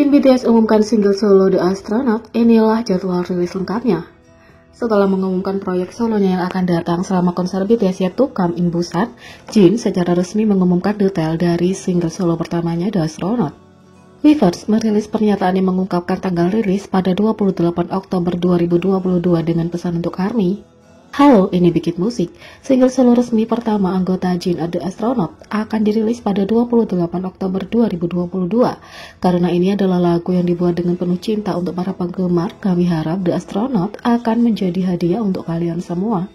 Jin BTS umumkan single solo The Astronaut, inilah jadwal rilis lengkapnya. Setelah mengumumkan proyek solonya yang akan datang selama konser BTS Yet to Come in Busan, Jin secara resmi mengumumkan detail dari single solo pertamanya The Astronaut. Weverse merilis pernyataan yang mengungkapkan tanggal rilis pada 28 Oktober 2022 dengan pesan untuk ARMY. Halo, ini Bikin Musik. Single solo resmi pertama anggota Jin The Astronaut akan dirilis pada 28 Oktober 2022. Karena ini adalah lagu yang dibuat dengan penuh cinta untuk para penggemar, kami harap The Astronaut akan menjadi hadiah untuk kalian semua.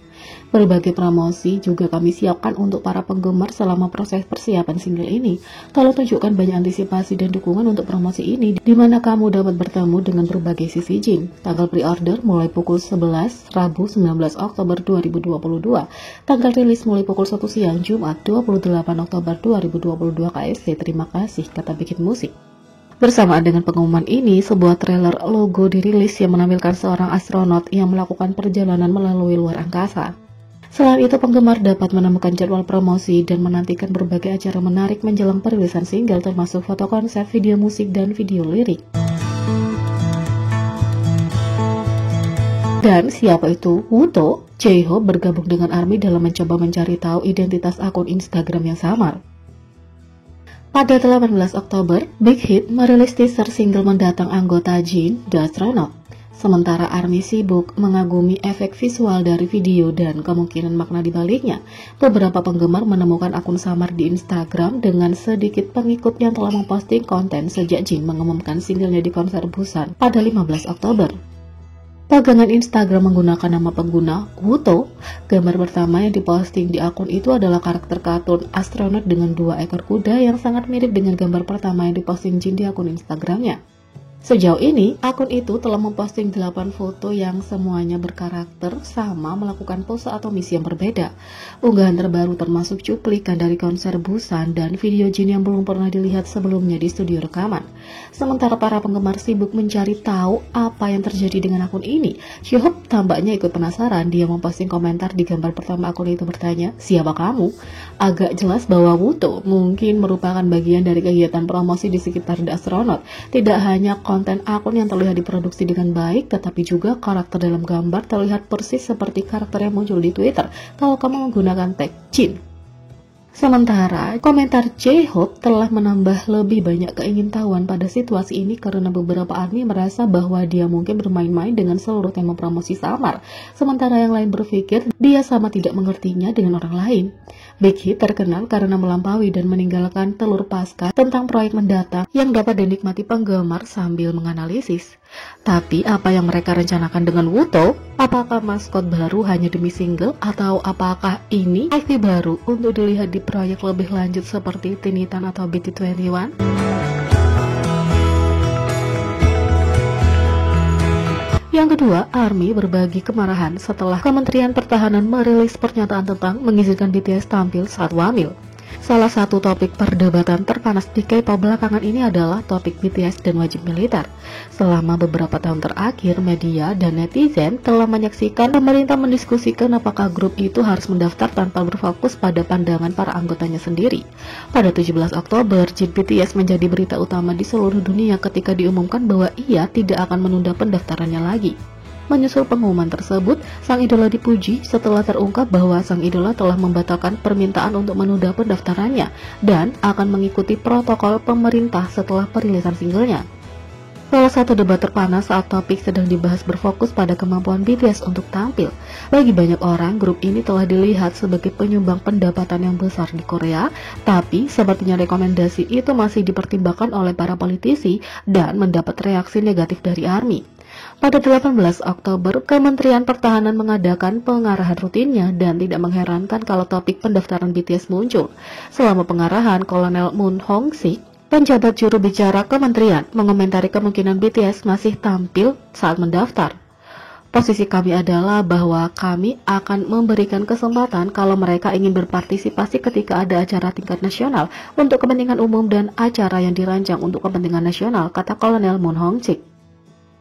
Berbagai promosi juga kami siapkan untuk para penggemar selama proses persiapan single ini. Tolong tunjukkan banyak antisipasi dan dukungan untuk promosi ini, di mana kamu dapat bertemu dengan berbagai sisi Jin. Tanggal pre-order mulai pukul 11 Rabu 19 Oktober 2022. Tanggal rilis mulai pukul 1 siang Jumat 28 Oktober 2022 KST. Terima kasih, kata Bikin Musik. Bersamaan dengan pengumuman ini, sebuah trailer logo dirilis yang menampilkan seorang astronot yang melakukan perjalanan melalui luar angkasa. Selain itu, penggemar dapat menemukan jadwal promosi dan menantikan berbagai acara menarik menjelang perilisan single, termasuk foto konsep, video musik, dan video lirik. Dan siapa itu Wooto? J-Hope bergabung dengan ARMY dalam mencoba mencari tahu identitas akun Instagram yang samar. Pada 18 Oktober, Big Hit merilis teaser single mendatang anggota Jin, The Astronaut. Sementara ARMY sibuk mengagumi efek visual dari video dan kemungkinan makna di baliknya, beberapa penggemar menemukan akun samar di Instagram dengan sedikit pengikut yang telah memposting konten sejak Jin mengumumkan singlenya di konser Busan pada 15 Oktober. Tagangan Instagram menggunakan nama pengguna Wooto. Gambar pertama yang diposting di akun itu adalah karakter kartun astronot dengan 2 ekor kuda yang sangat mirip dengan gambar pertama yang diposting Jin di akun Instagramnya. Sejauh ini, akun itu telah memposting 8 foto yang semuanya berkarakter sama melakukan pose atau misi yang berbeda. Unggahan terbaru termasuk cuplikan dari konser Busan dan video Jin yang belum pernah dilihat sebelumnya di studio rekaman. Sementara para penggemar sibuk mencari tahu apa yang terjadi dengan akun ini, J-Hope tampaknya ikut penasaran. Dia memposting komentar di gambar pertama akun itu bertanya, "Siapa kamu?" Agak jelas bahwa Wooto mungkin merupakan bagian dari kegiatan promosi di sekitar The Astronaut. Tidak hanya konten akun yang terlihat diproduksi dengan baik, tetapi juga karakter dalam gambar terlihat persis seperti karakter yang muncul di Twitter kalau kamu menggunakan tag Jin. Sementara, komentar J-Hope telah menambah lebih banyak keingintahuan pada situasi ini karena beberapa ARMY merasa bahwa dia mungkin bermain-main dengan seluruh tema promosi samar, sementara yang lain berpikir dia sama tidak mengertinya dengan orang lain. Big Hit terkenal karena melampaui dan meninggalkan telur pasca tentang proyek mendatang yang dapat dinikmati penggemar sambil menganalisis. Tapi apa yang mereka rencanakan dengan Wooto? Apakah maskot baru hanya demi single? Atau apakah ini IP baru untuk dilihat di proyek lebih lanjut seperti Tinitan atau BT21? Yang kedua, ARMY berbagi kemarahan setelah Kementerian Pertahanan merilis pernyataan tentang mengizinkan BTS tampil saat wamil. Salah satu topik perdebatan terpanas di K-pop belakangan ini adalah topik BTS dan wajib militer. Selama beberapa tahun terakhir, media dan netizen telah menyaksikan pemerintah mendiskusikan apakah grup itu harus mendaftar tanpa berfokus pada pandangan para anggotanya sendiri. Pada 17 Oktober, Jin BTS menjadi berita utama di seluruh dunia ketika diumumkan bahwa ia tidak akan menunda pendaftarannya lagi. Menyusul pengumuman tersebut, sang idola dipuji setelah terungkap bahwa sang idola telah membatalkan permintaan untuk menunda pendaftarannya dan akan mengikuti protokol pemerintah setelah perilisan singlenya. Salah satu debat terpanas saat topik sedang dibahas berfokus pada kemampuan BTS untuk tampil. Bagi banyak orang, grup ini telah dilihat sebagai penyumbang pendapatan yang besar di Korea, tapi sepertinya rekomendasi itu masih dipertimbangkan oleh para politisi dan mendapat reaksi negatif dari ARMY. Pada 18 Oktober, Kementerian Pertahanan mengadakan pengarahan rutinnya dan tidak mengherankan kalau topik pendaftaran BTS muncul. Selama pengarahan, Kolonel Moon Hong-sik, penjabat juru bicara kementerian, mengomentari kemungkinan BTS masih tampil saat mendaftar. Posisi kami adalah bahwa kami akan memberikan kesempatan kalau mereka ingin berpartisipasi ketika ada acara tingkat nasional untuk kepentingan umum dan acara yang dirancang untuk kepentingan nasional, kata Kolonel Moon Hong-sik.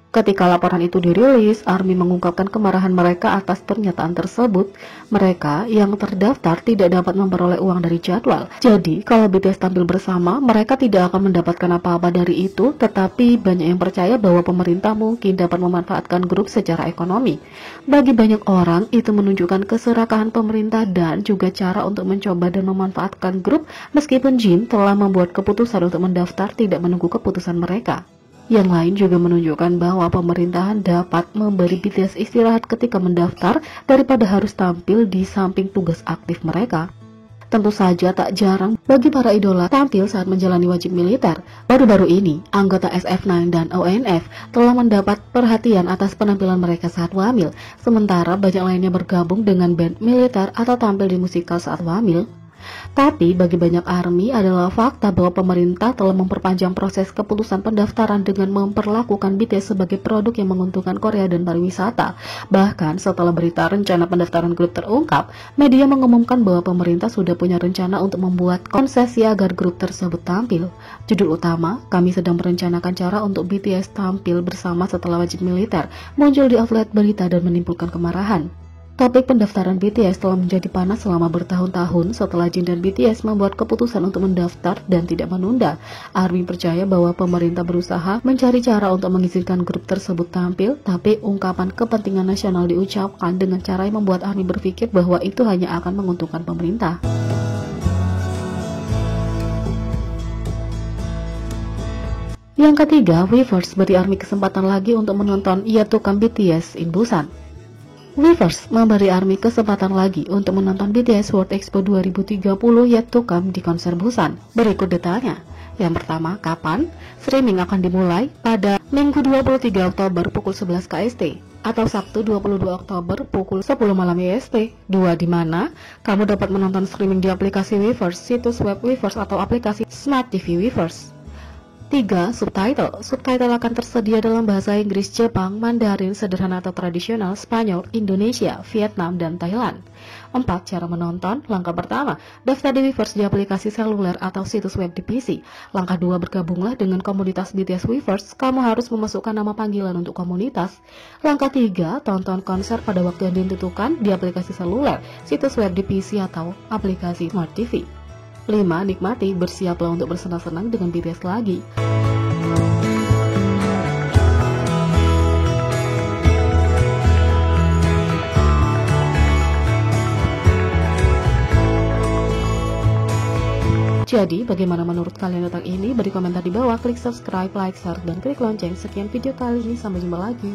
Ketika laporan itu dirilis, ARMY mengungkapkan kemarahan mereka atas pernyataan tersebut. Mereka yang terdaftar tidak dapat memperoleh uang dari jadwal. Jadi, kalau BTS tampil bersama, mereka tidak akan mendapatkan apa-apa dari itu, tetapi banyak yang percaya bahwa pemerintah mungkin dapat memanfaatkan grup secara ekonomi. Bagi banyak orang, itu menunjukkan keserakahan pemerintah dan juga cara untuk mencoba dan memanfaatkan grup, meskipun Jin telah membuat keputusan untuk mendaftar tidak menunggu keputusan mereka. Yang lain juga menunjukkan bahwa pemerintahan dapat memberi BTS istirahat ketika mendaftar daripada harus tampil di samping tugas aktif mereka. Tentu saja tak jarang bagi para idola tampil saat menjalani wajib militer. Baru-baru ini, anggota SF9 dan ONF telah mendapat perhatian atas penampilan mereka saat wamil, sementara banyak lainnya bergabung dengan band militer atau tampil di musikal saat wamil. Tapi bagi banyak ARMY adalah fakta bahwa pemerintah telah memperpanjang proses keputusan pendaftaran dengan memperlakukan BTS sebagai produk yang menguntungkan Korea dan pariwisata. Bahkan setelah berita rencana pendaftaran grup terungkap, media mengumumkan bahwa pemerintah sudah punya rencana untuk membuat konsesi agar grup tersebut tampil. Judul utama, "Kami sedang merencanakan cara untuk BTS tampil bersama setelah wajib militer," muncul di outlet berita dan menimbulkan kemarahan. Topik pendaftaran BTS telah menjadi panas selama bertahun-tahun setelah Jin dan BTS membuat keputusan untuk mendaftar dan tidak menunda. ARMY percaya bahwa pemerintah berusaha mencari cara untuk mengizinkan grup tersebut tampil, tapi ungkapan kepentingan nasional diucapkan dengan cara yang membuat ARMY berpikir bahwa itu hanya akan menguntungkan pemerintah. Yang ketiga, Weverse beri ARMY kesempatan lagi untuk menonton Yet to Come BTS in Busan. Weverse memberi ARMY kesempatan lagi untuk menonton BTS World Expo 2030 Yet to Come di konser Busan. Berikut detailnya. Yang pertama, kapan? Streaming akan dimulai pada Minggu 23 Oktober pukul 11 KST atau Sabtu 22 Oktober pukul 10 malam IST. 2. Di mana? Kamu dapat menonton streaming di aplikasi Weverse, situs web Weverse atau aplikasi Smart TV Weverse. 3. Subtitle. Subtitle akan tersedia dalam bahasa Inggris, Jepang, Mandarin, sederhana atau tradisional, Spanyol, Indonesia, Vietnam, dan Thailand. 4. Cara menonton. Langkah pertama, daftar di Weverse di aplikasi seluler atau situs web di PC. Langkah 2, bergabunglah dengan komunitas BTS Weverse. Kamu harus memasukkan nama panggilan untuk komunitas. Langkah 3, tonton konser pada waktu yang ditentukan di aplikasi seluler, situs web di PC atau aplikasi Smart TV. 5. Nikmati, bersiaplah untuk bersenang-senang dengan BTS lagi. Jadi, bagaimana menurut kalian tentang ini? Beri komentar di bawah, klik subscribe, like, share, dan klik lonceng. Sekian video kali ini, sampai jumpa lagi.